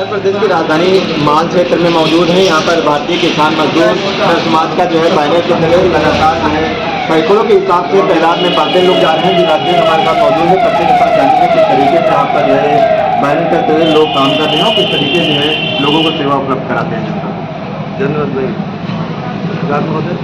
उत्तर प्रदेश की राजधानी माल क्षेत्र में मौजूद है। यहाँ पर भारतीय किसान मजदूर समाज का जो है बैनर के तले लगातार जो है सैकड़ों के हिसाब से तादाद में बढ़ते लोग जा रहे हैं। जिलाध्यक्ष हमारे साथ मौजूद है, सबसे के साथ जानेंगे किस तरीके से यहाँ पर जो है बैनर के तले लोग काम कर रहे हैं और किस तरीके से जो है लोगों को सेवा उपलब्ध कराते हैं। धन्यवाद भाई महोदय।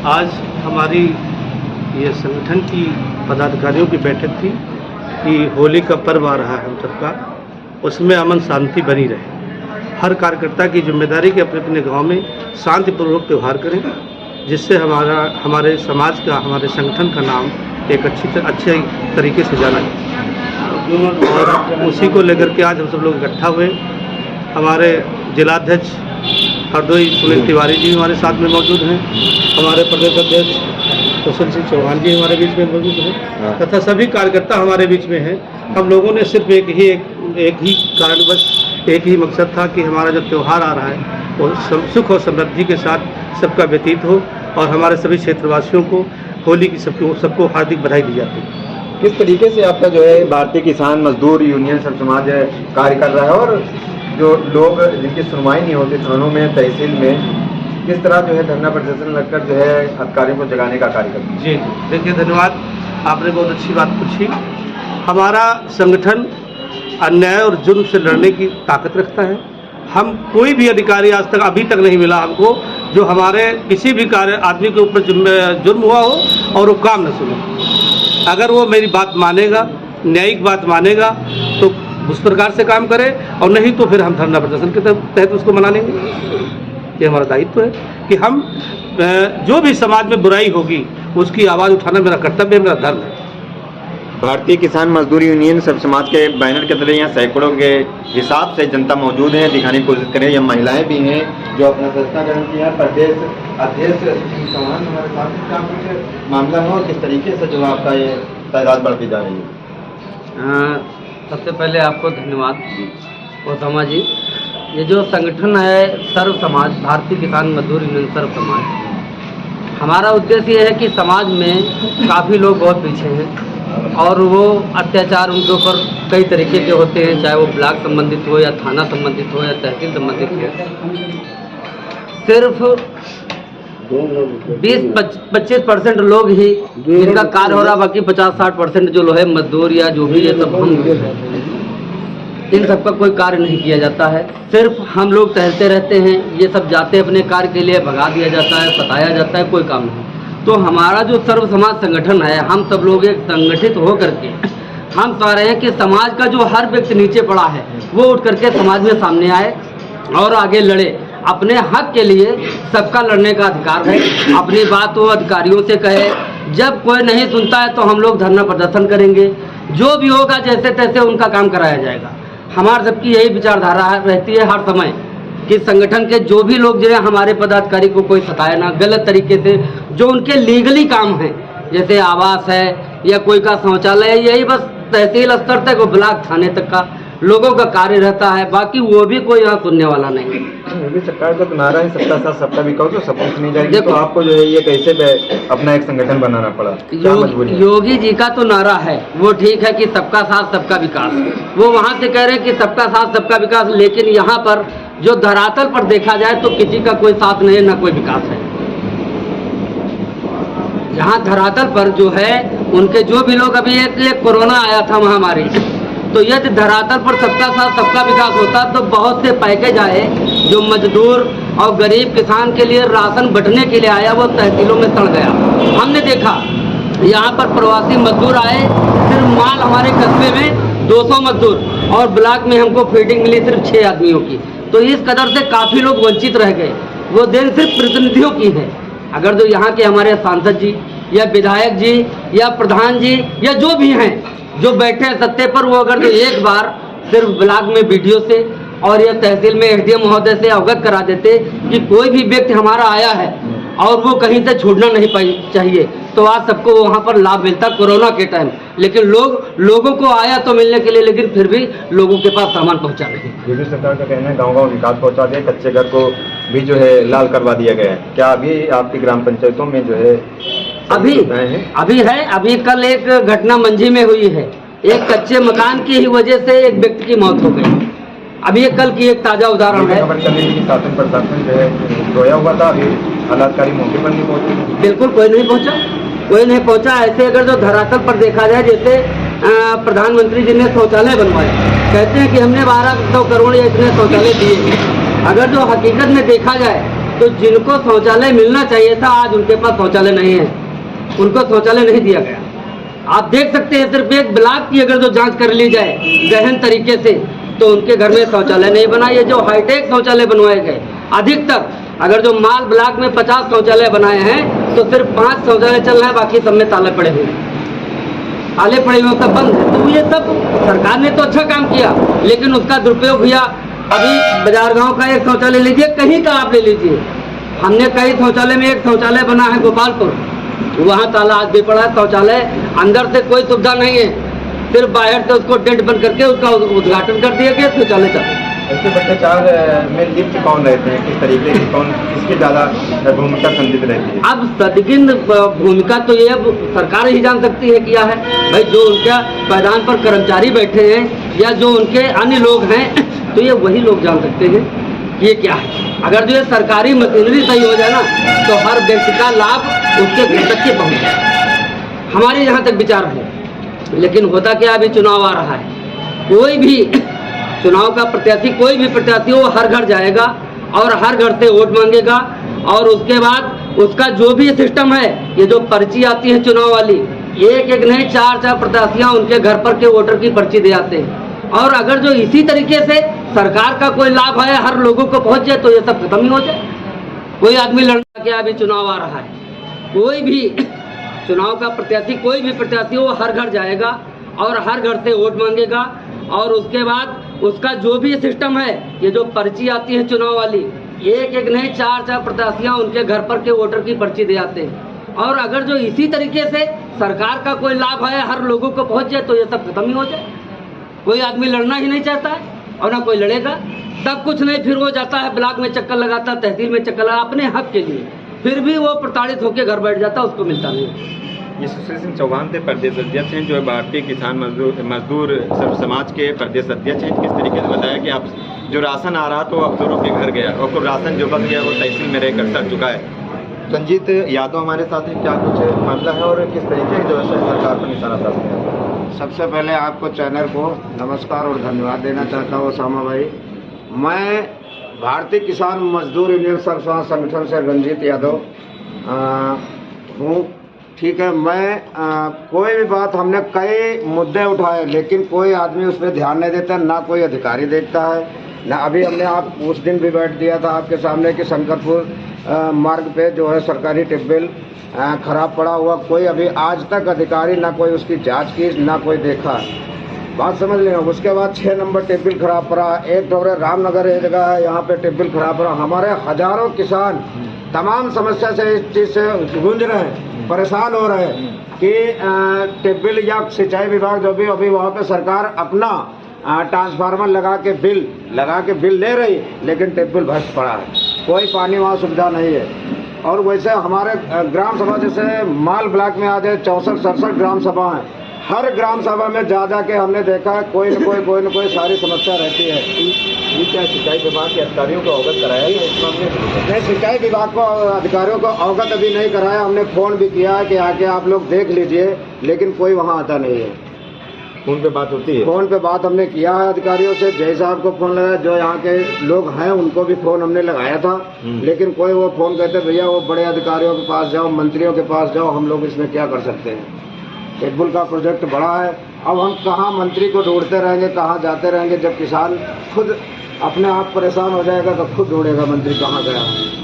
आज हमारी ये संगठन की पदाधिकारियों की बैठक थी कि होली का पर्व आ रहा है हम सबका, उसमें अमन शांति बनी रहे। हर कार्यकर्ता की जिम्मेदारी कि अपने अपने गांव में शांतिपूर्वक त्यौहार करें, जिससे हमारे समाज का, हमारे संगठन का नाम एक अच्छे तरीके से जाना है। और उसी को लेकर के आज हम सब लोग इकट्ठा हुए। हमारे जिलाध्यक्ष हरदोई सुनील तिवारी जी हमारे साथ में मौजूद हैं, हमारे प्रदेश अध्यक्ष कुशल सिंह चौहान जी हमारे बीच में मौजूद हैं, तथा सभी कार्यकर्ता हमारे बीच में हैं। हम लोगों ने सिर्फ एक ही कारणवश, एक ही मकसद था कि हमारा जो त्यौहार आ रहा है वो सुख और समृद्धि के साथ सबका व्यतीत हो और हमारे सभी क्षेत्रवासियों को होली की सबको हार्दिक बधाई दी जाती है। किस तरीके से आपका जो है भारतीय किसान मजदूर यूनियन सब समाज कार्य कर रहा है और जो लोग जिनकी सुनवाई नहीं होती थानों में, तहसील में, किस तरह जो है धरना प्रदर्शन लगकर जो है अधिकारियों को जगाने का कार्य करते हैं? जी देखिए, धन्यवाद, आपने बहुत अच्छी बात पूछी। हमारा संगठन अन्याय और जुर्म से लड़ने की ताकत रखता है। हम कोई भी अधिकारी आज तक अभी तक नहीं मिला हमको जो हमारे किसी भी कार्य आदमी के ऊपर जुर्म हुआ हो और वो काम न सुने। अगर वो मेरी बात मानेगा, न्यायिक बात मानेगा तो उस प्रकार से काम करे, और नहीं तो फिर हम धरना प्रदर्शन के तहत उसको मना लेंगे। ये हमारा दायित्व है कि हम जो भी समाज में बुराई होगी उसकी आवाज़ उठाना मेरा कर्तव्य है, मेरा धर्म है। भारतीय किसान मजदूर यूनियन सब समाज के बैनर के तले यहाँ सैकड़ों के हिसाब से जनता मौजूद है। दिखाने की कोशिश करें, यहाँ महिलाएं भी हैं जो अपना संस्था ग्रहण किया। प्रदेश अध्यक्ष चौहान हमारे साथ, क्या कुछ मामला है और किस तरीके से जो आपका ये तादाद बढ़ती जा रही है? सबसे पहले आपको धन्यवाद ओसामा जी। ये जो संगठन है सर्व समाज, भारतीय किसान मजदूर यूनियन सर्व समाज, हमारा उद्देश्य ये है कि समाज में काफ़ी लोग बहुत पीछे हैं और वो अत्याचार उनके ऊपर कई तरीके के होते हैं, चाहे वो ब्लॉक संबंधित हो या थाना संबंधित हो या तहसील संबंधित हो। सिर्फ 20-25% लोग ही जिनका कार्य हो रहा, बाकी 50-60% जो लोग है मजदूर या जो भी ये सब हम, इन सबका कोई कार्य नहीं किया जाता है। सिर्फ हम लोग टहलते रहते हैं, ये सब जाते अपने कार्य के लिए, भगा दिया जाता है, बताया जाता है, कोई काम नहीं। तो हमारा जो सर्व समाज संगठन है, हम सब लोग एक संगठित हो करके हम चाह रहे हैं कि समाज का जो हर व्यक्ति नीचे पड़ा है वो उठ करके समाज में सामने आए और आगे लड़े। अपने हक के लिए सबका लड़ने का अधिकार है। अपनी बात वो अधिकारियों से कहे, जब कोई नहीं सुनता है तो हम लोग धरना प्रदर्शन करेंगे, जो भी होगा जैसे तैसे उनका काम कराया जाएगा। हमारे सबकी यही विचारधारा रहती है हर समय कि संगठन के जो भी लोग जो है हमारे पदाधिकारी को कोई सताए ना, गलत तरीके से जो उनके लीगली काम है, जैसे आवास है या कोई का शौचालय है, यही बस तहसील स्तर तक और ब्लॉक थाने तक का लोगों का कार्य रहता है, बाकी वो भी कोई यहाँ सुनने वाला नहीं है। योगी सरकार का तो नारा है सबका साथ सबका विकास, तो सब कुछ नहीं जाएगी, तो आपको जो है ये कैसे अपना एक संगठन बनाना पड़ा? योगी जी का तो नारा है वो ठीक है कि सबका साथ सबका विकास, वो वहाँ से कह रहे हैं कि सबका साथ सबका विकास, लेकिन यहाँ पर जो धरातल पर देखा जाए तो किसी का कोई साथ नहीं है, ना कोई विकास है। यहाँ धरातल पर जो है उनके जो भी लोग, अभी एक कोरोना आया था महामारी, तो यदि धरातल पर सबका साथ सबका विकास होता तो बहुत से पैकेज आए जो मजदूर और गरीब किसान के लिए राशन बंटने के लिए आया, वो तहसीलों में सड़ गया। हमने देखा यहाँ पर प्रवासी मजदूर आए, सिर्फ माल हमारे कस्बे में 200 मजदूर और ब्लॉक में हमको फीडिंग मिली सिर्फ 6 आदमियों की। तो इस कदर से काफ़ी लोग वंचित रह गए। वो दिन सिर्फ प्रतिनिधियों की है। अगर जो यहाँ के हमारे सांसद जी या विधायक जी या प्रधान जी या जो भी हैं जो बैठे हैं सत्ते पर, वो अगर जो एक बार सिर्फ ब्लॉक में वीडियो से और या तहसील में एसडीएम महोदय से अवगत करा देते कि कोई भी व्यक्ति हमारा आया है और वो कहीं से छूटना नहीं चाहिए, तो आज सबको वहाँ पर लाभ मिलता कोरोना के टाइम। लेकिन लोगों को आया तो मिलने के लिए, लेकिन फिर भी लोगों के पास सामान पहुँचा नहीं। योगी सरकार का कहना है गाँव-गाँव विकास पहुँचा दिया, कच्चे घर को भी जो है लाल करवा दिया गया है। क्या अभी आपकी ग्राम पंचायतों में जो है अभी कल एक घटना मंझी में हुई है। एक कच्चे मकान की ही वजह से एक व्यक्ति की मौत हो गई। अभी ये कल की एक ताजा उदाहरण है। खबर चल रही है कि शासन प्रशासन जो है रोया हुआ था, अभी आलाधिकारी मौके पर नहीं पहुंचे। बिल्कुल कोई नहीं पहुंचा। ऐसे अगर जो धरातल पर देखा जाए, जैसे प्रधानमंत्री जी ने शौचालय बनवाए, कहते हैं कि हमने 1200 करोड़ या इतने शौचालय दिए। अगर जो हकीकत में देखा जाए तो जिनको शौचालय मिलना चाहिए था, आज उनके पास शौचालय नहीं है, उनको शौचालय नहीं दिया गया। आप देख सकते हैं, सिर्फ एक ब्लॉक की अगर जो जांच कर ली जाए गहन तरीके से, तो उनके घर में शौचालय नहीं बना। ये जो हाईटेक शौचालय बनवाए गए, अधिकतर अगर जो माल ब्लॉक में 50 शौचालय बनाए हैं, तो सिर्फ 5 शौचालय चल रहे हैं, बाकी सब में ताले पड़े हुए सब बंद है। तो ये सब सरकार ने तो अच्छा काम किया, लेकिन उसका दुरुपयोग हुआ। अभी बाजार गांव का एक शौचालय लीजिए, कहीं का आप ले लीजिए, हमने कई शौचालय में एक शौचालय बना है गोपालपुर, वहाँ ताला आज भी पड़ा है। शौचालय अंदर से कोई सुविधा नहीं है, सिर्फ बाहर से उसको डेंट बंद करके उसका उद्घाटन कर दिया गया, शौचालय चल। ऐसे भ्रष्टाचार में लिप्त कौन रहते हैं, किस तरीके की कौन किसकी ज़्यादा भूमिका संदिग्ध रहती है? अब संदिग्ध भूमिका तो ये अब सरकार ही जान सकती है क्या है भाई। जो उनका मैदान पर कर्मचारी बैठे हैं या जो उनके अन्य लोग हैं, तो ये वही लोग जान सकते हैं कि ये क्या है। अगर जो ये सरकारी मशीनरी सही हो जाए ना, तो हर व्यक्ति का लाभ उसके घर तक के पहुँच जाए, हमारे यहाँ तक विचार है। लेकिन होता क्या, अभी चुनाव आ रहा है, कोई भी चुनाव का प्रत्याशी, कोई भी प्रत्याशी हो, हर घर जाएगा और हर घर से वोट मांगेगा, और उसके बाद उसका जो भी सिस्टम है, ये जो पर्ची आती है चुनाव वाली, एक एक नहीं 4-4 प्रत्याशियां उनके घर पर के वोटर की पर्ची दे आते हैं। और अगर जो इसी तरीके से सरकार का कोई लाभ है हर लोगों को पहुंच जाए, तो ये सब खत्म ही हो जाए। कोई आदमी लड़ना क्या, अभी चुनाव आ रहा है, कोई भी चुनाव का प्रत्याशी, कोई भी प्रत्याशी हो, हर घर जाएगा और हर घर से वोट मांगेगा, और उसके बाद उसका जो भी सिस्टम है, ये जो पर्ची आती है चुनाव वाली, एक एक नहीं 4-4 प्रत्याशियां उनके घर पर के वोटर की पर्ची दे आते हैं। और अगर जो इसी तरीके से सरकार का कोई लाभ है हर लोगों को पहुंच जाए, तो ये सब खत्म ही हो जाए। कोई आदमी लड़ना ही नहीं चाहता है और ना कोई लड़ेगा, सब कुछ नहीं, फिर वो जाता है ब्लॉक में चक्कर लगाता, तहसील में चक्कर लगा अपने हक के लिए, फिर भी वो प्रताड़ित होकर घर बैठ जाता, उसको मिलता नहीं। ये सुशील सिंह चौहान थे, प्रदेश अध्यक्ष हैं, जो भारतीय किसान मजदूर समाज के प्रदेश अध्यक्ष हैं। किस तरीके से बताया कि आप जो राशन आ रहा तो अफसरों के घर गया, और राशन जो बच गया वो तहसील में रहकर सड़ चुका है। संजीत यादव हमारे साथ हैं, क्या कुछ मामला है और किस तरीके की व्यवस्था सरकार पर निशाना साधते हैं? सबसे पहले आपको चैनल को नमस्कार और धन्यवाद देना चाहता हूँ ओसामा भाई। मैं भारतीय किसान मजदूर यूनियन समाज संगठन से रंजीत यादव हूँ। ठीक है, मैं कोई भी बात, हमने कई मुद्दे उठाए, लेकिन कोई आदमी उस पर ध्यान नहीं देता, ना कोई अधिकारी देखता है, ना अभी हमने आप उस दिन भी बैठ दिया था आपके सामने कि शंकरपुर मार्ग पे जो है सरकारी टिब्बल खराब पड़ा हुआ, कोई अभी आज तक अधिकारी ना कोई उसकी जांच की, ना कोई देखा, बात समझ लेना। उसके बाद 6 नंबर टिब्बल खराब पड़ा, एक डोरे रामनगर एक जगह है, यहाँ पे टिब्बल खराब पड़ा। हमारे हजारों किसान तमाम समस्या से इस चीज़ से गूंज रहे हैं, परेशान हो रहे हैं कि टिब्बल या सिंचाई विभाग जो भी अभी वहाँ पे सरकार अपना ट्रांसफार्मर लगा के बिल ले रही, लेकिन टिब्बल भ्रष्ट पड़ा है, कोई पानी वहाँ सुविधा नहीं है। और वैसे हमारे ग्राम सभा जैसे माल ब्लॉक में आज 64-67 ग्राम सभा हैं, हर ग्राम सभा में जा के हमने देखा है कोई न कोई सारी समस्या रहती है। ये क्या सिंचाई विभाग के अधिकारियों को अवगत कराया या इस मामले में? नहीं, सिंचाई विभाग को अधिकारियों को अवगत अभी नहीं कराया, हमने फ़ोन भी किया है कि आके आप लोग देख लीजिए, लेकिन कोई वहाँ आता नहीं है। फोन पे बात होती है? फोन पे बात हमने किया है अधिकारियों से, जय साहब को फोन लगाया, जो यहाँ के लोग हैं उनको भी फोन हमने लगाया था, लेकिन कोई वो फोन कहते भैया वो बड़े अधिकारियों के पास जाओ, मंत्रियों के पास जाओ, हम लोग इसमें क्या कर सकते हैं। टिब्बल का प्रोजेक्ट बड़ा है, अब हम कहाँ मंत्री को ढूंढते रहेंगे, कहाँ जाते रहेंगे, जब किसान खुद अपने आप परेशान हो जाएगा तो खुद ढूंढेगा मंत्री कहाँ गया।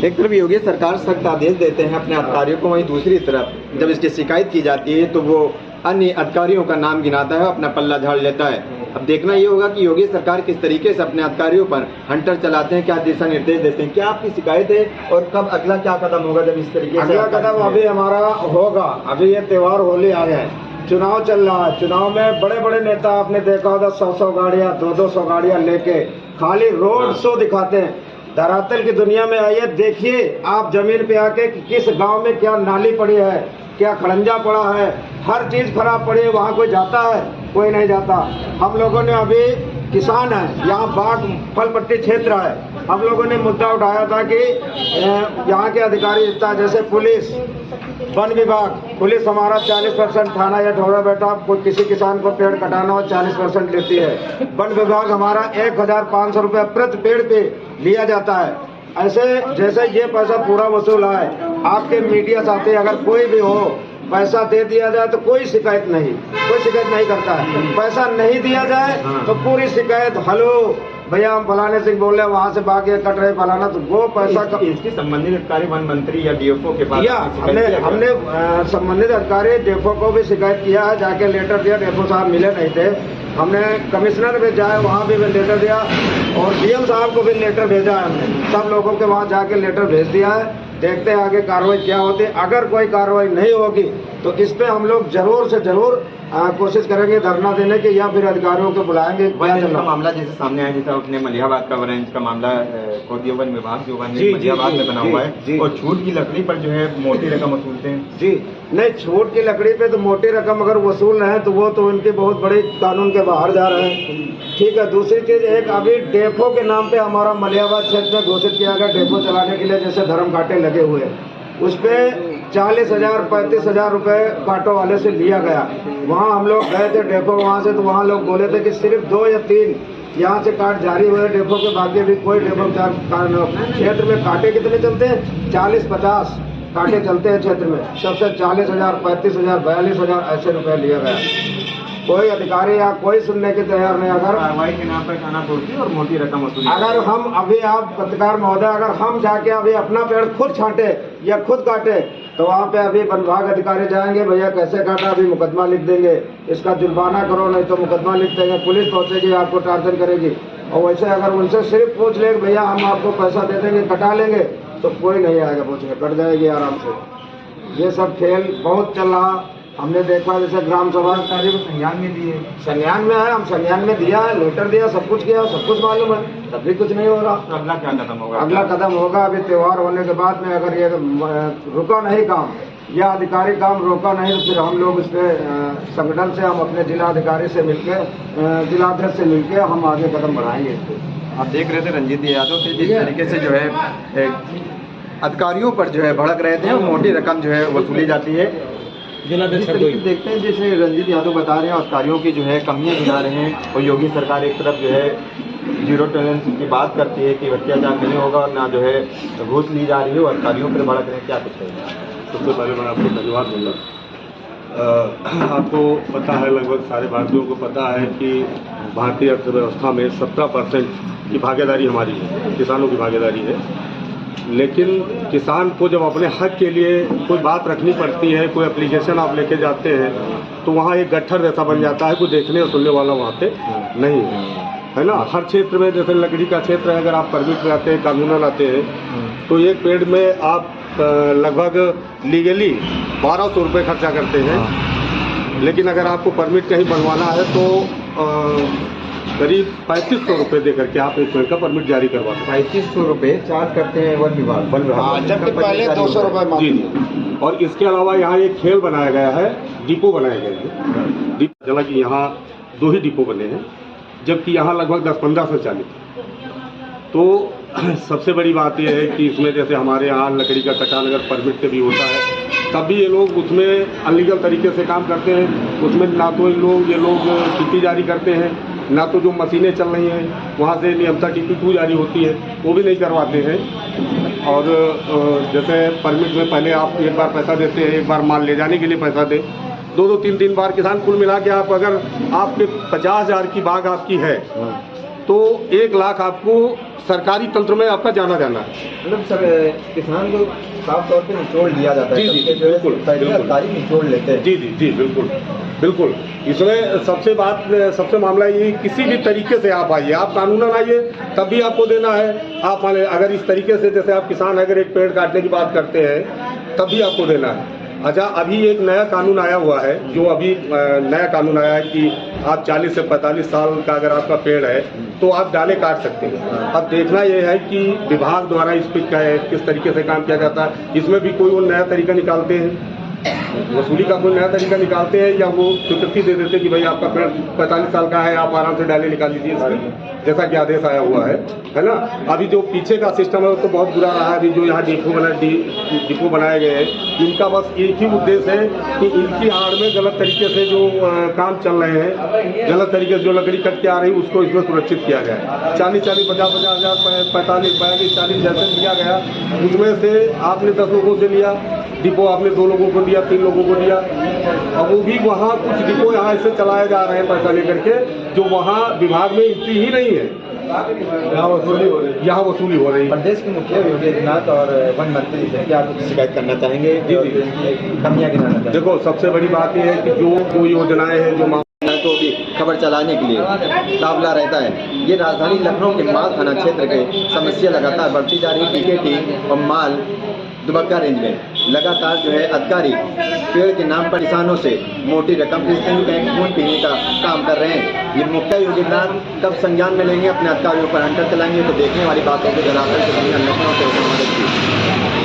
एक तरफ योगी सरकार सख्त आदेश देते हैं अपने अधिकारियों को, वहीं दूसरी तरफ जब इसकी शिकायत की जाती है तो वो अन्य अधिकारियों का नाम गिनाता है, अपना पल्ला झाड़ लेता है। अब देखना ये होगा कि योगी सरकार किस तरीके से अपने अधिकारियों पर हंटर चलाते हैं, क्या दिशा निर्देश देते हैं, क्या आपकी शिकायत है और कब अगला क्या कदम होगा जब इस तरीके से? अगला कदम अभी हमारा होगा, अभी ये त्योहार होली आ गया है, चुनाव चल रहा है, चुनाव में बड़े बड़े नेता आपने देखा होगा 100 गाड़ियाँ 200 गाड़ियाँ लेके खाली रोड शो दिखाते हैं। धरातल की दुनिया में आइए, देखिए आप जमीन पे आके कि किस गांव में क्या नाली पड़ी है, क्या खड़ंजा पड़ा है, हर चीज खराब पड़ी है, वहाँ कोई जाता है? कोई नहीं जाता। हम लोगों ने अभी किसान हैं, यहाँ बाग फल पट्टी क्षेत्र है। हम लोगों ने मुद्दा उठाया था कि यहाँ के अधिकारी इतना, जैसे पुलिस, वन विभाग, पुलिस हमारा 40% थाना या ढोरा बैठा कोई किसी किसान को पेड़ कटाना हो 40% लेती है। वन विभाग हमारा 1500 रुपये प्रति पेड़ पे लिया जाता है। ऐसे जैसे ये पैसा पूरा वसूल है, आपके मीडिया साथी अगर कोई भी हो, पैसा दे दिया जाए तो कोई शिकायत नहीं करता है। पैसा नहीं दिया जाए तो पूरी शिकायत, हेलो भैया हम फलाने से बोल रहे हैं, वहाँ से बाकी कट रहे फलाना, तो वो पैसा इसकी संबंधित अधिकारी वन मंत्री या डीएफओ के पास हमने संबंधित अधिकारी डीएफओ को भी शिकायत किया है, जाके लेटर दिया। डीएफओ साहब मिले नहीं थे, हमने कमिश्नर में जाए, वहाँ भी लेटर दिया, और डीएम साहब को भी लेटर भेजा है। हमने सब लोगों के वहाँ जाके लेटर भेज दिया है। देखते हैं आगे कार्रवाई क्या होती है। अगर कोई कार्रवाई नहीं होगी तो इस पे हम लोग जरूर से जरूर कोशिश करेंगे धरना देने की, या फिर अधिकारियों को बुलाएंगे। का मामला जैसे सामने आया, जैसे अपने मलिहाबाद का वन का मामला वन विभाग जो मलिहाबाद में बना हुआ है, और छूट की लकड़ी पर जो है मोटी रकम वसूलते हैं। जी नहीं, छूट की लकड़ी पे तो मोटी रकम अगर वसूल रहे हैं तो वो तो उनकी बहुत बड़ी कानून के बाहर जा रहे हैं। ठीक है। दूसरी चीज, एक अभी डेपो के नाम पे हमारा मलिहाबाद क्षेत्र में घोषित किया गया डेपो चलाने के लिए, जैसे धर्म कांटे लगे हुए हैं, उस पे 40,000 35,000 रुपये कांटों वाले से लिया गया। वहाँ हम लोग गए थे डेपो, वहाँ से तो वहाँ लोग बोले थे कि सिर्फ 2 या 3 यहाँ से काट जारी हुए डेपो के, बाकी भी कोई डेपो क्षेत्र में कांटे कितने चलते हैं? 40-50 कांटे चलते हैं क्षेत्र में। सबसे 40,000 35,000 42,000 ऐसे रुपए लिया गया। कोई अधिकारी या कोई सुनने के तैयार नहीं। अगर कार्रवाई के नाम पर खाना तोड़ती और मोटी रकम वसूली, अगर हम अभी, आप पत्रकार महोदय, अगर हम जाके अभी अपना पेड़ खुद छांटे या खुद काटे तो वहाँ पे अभी वन विभाग अधिकारी जाएंगे, भैया कैसे काटा, अभी मुकदमा लिख देंगे, इसका जुर्माना करो, नहीं तो मुकदमा लिख देंगे, पुलिस पहुँचेगी, आपको टार्चर करेगी। और वैसे अगर उनसे सिर्फ पूछ ले भैया हम आपको पैसा दे देंगे, कटा लेंगे, तो कोई नहीं आएगा पूछने, कट जाएगी आराम से। ये सब खेल बहुत चल रहा। हमने देखा जैसे ग्राम सभा कार्य को संज्ञान में दिए, संज्ञान में है, हम संज्ञान में दिया है, लेटर दिया, सब कुछ किया, सब कुछ मालूम है, तब भी कुछ नहीं हो रहा। तो अगला क्या कदम होगा? अगला कदम होगा अभी त्योहार होने के बाद में, अगर ये रुका नहीं काम या अधिकारी काम रोका नहीं तो फिर हम लोग इस पे संगठन से, हम अपने जिलाधिकारी से मिलकर, जिलाध्यक्ष से मिलकर हम आगे कदम बढ़ाएंगे। आप देख रहे थे रंजीत यादव थे, जिस तरीके से जो है अधिकारियों पर जो है भड़क रहे थे और मोटी रकम जो है वसूली जाती है। देखते हैं जैसे रंजीत यादव बता रहे हैं, अधिकारियों की जो है कमियां गिना रहे हैं, और योगी सरकार एक तरफ जो है 0 टॉलरेंस की बात करती है कि अत्याचार नहीं होगा, और ना जो है घूस ली जा रही है, और अधिकारियों पर भड़क रहे हैं। क्या कुछ कहेंगे? सबसे पहले मैं आपको धन्यवाद दूंगा। आपको पता है, लगभग सारे भारतीयों को पता है कि भारतीय अर्थव्यवस्था में 17% की भागीदारी हमारी है, किसानों की भागीदारी है। लेकिन किसान को जब अपने हक के लिए कोई बात रखनी पड़ती है, कोई एप्लीकेशन आप लेके जाते हैं, तो वहाँ एक गट्ठर जैसा बन जाता है, कोई देखने और सुनने वाला वहाँ पे नहीं है ना। हर क्षेत्र में, जैसे लकड़ी का क्षेत्र है, अगर आप परमिट में आते हैं, कानूनन आते हैं, तो एक पेड़ में आप लगभग लीगली 1200 रुपये खर्चा करते हैं। लेकिन अगर आपको परमिट कहीं बनवाना है तो करीब 3500 रुपये दे करके आप एक पेड़ का परमिट जारी करवाते हैं। 3500 रुपये चार्ज करते हैं वन विभाग, जबकि पहले 200 रुपये। जी। और इसके अलावा यहाँ एक खेल बनाया गया है, डिपो बनाया गया है। हालांकि यहाँ 2 ही डिपो बने हैं, जबकि यहाँ लगभग 10-15 से चालू। तो सबसे बड़ी बात यह है कि इसमें जैसे हमारे यहाँ लकड़ी का कटान अगर परमिट से भी होता है, तब भी ये लोग उसमें अनलीगल तरीके से काम करते हैं। उसमें ना तो ये लोग टीपी जारी करते हैं, ना तो जो मशीनें चल रही हैं वहाँ से नियमता टीपी 2 जारी होती है, वो भी नहीं करवाते हैं। और जैसे परमिट में पहले आप एक बार पैसा देते हैं, एक बार माल ले जाने के लिए पैसा दें, 2-2 3-3 बार किसान कुल मिला के आप, अगर आपके 50,000 की बाग आपकी है तो 1 लाख आपको सरकारी तंत्र में आपका जाना है। मतलब सर किसान को साफ तौर पे निचोड़ दिया जाता है। जी बिल्कुल, अधिकारी निचोड़ लेते हैं। जी बिल्कुल। इसमें सबसे मामला ये, किसी भी तरीके से आप आइए, आप कानूनन आइए तब भी आपको देना है। आप अगर इस तरीके से, जैसे आप किसान अगर एक पेड़ काटने की बात करते हैं तब भी आपको देना है। अच्छा, अभी एक नया कानून आया हुआ है, जो अभी नया कानून आया है कि आप 40 से 45 साल का अगर आपका पेड़ है तो आप डाले काट सकते हैं। अब देखना यह है कि विभाग द्वारा इस पर किस तरीके से काम किया जाता है। इसमें भी कोई वो नया तरीका निकालते हैं वसूली का कोई नया तरीका निकालते हैं या वो स्वीकृति दे देते कि भाई आपका पेड़ 45 साल का है, आप आराम से डाली निकाल लीजिए इसकी, जैसा कि आदेश आया हुआ है ना। अभी जो पीछे का सिस्टम है वो तो बहुत बुरा रहा है। अभी जो यहाँ डिपो बनाए गए हैं, इनका बस एक ही उद्देश्य है कि इनकी आड़ में गलत तरीके से जो काम चल रहे हैं, गलत तरीके से जो लकड़ी कट के आ रही है उसको इसमें सुरक्षित किया गया। 40-40, 50-50 हज़ार, 45-42, 40 जैसे लिया गया, उसमें से आपने 10 लोगों से लिया, डिपो आपने 2 लोगों को दिया, 3 लोगों को दिया। अब वो भी वहाँ कुछ डिपो यहाँ ऐसे चलाए जा रहे हैं पैसा लेकर के, जो वहाँ विभाग में एंट्री ही नहीं है, यहाँ वसूली हो रही है। प्रदेश के मुखिया योगी आदित्यनाथ और वन मंत्री से क्या आप शिकायत करना चाहेंगे? जी। कमियाँ गिनाना चाहेंगे? देखो, सबसे बड़ी बात यह है कि जो योजनाएं हैं, जो को भी खबर चलाने के लिए काबला रहता है। ये राजधानी लखनऊ के माल थाना क्षेत्र के समस्या लगातार बढ़ती जा रही है। टीकेटी और माल दुबग्गा रेंज में लगातार जो है अधिकारी पेड़ के नाम पर किसानों से मोटी रकम खून पीने का काम कर रहे हैं। ये मुखिया योगी आदित्यनाथ कब संज्ञान में लेंगे, अपने अधिकारियों पर हंटर चलाएंगे, तो देखने वाली बात है कि जलाकर लखनऊ से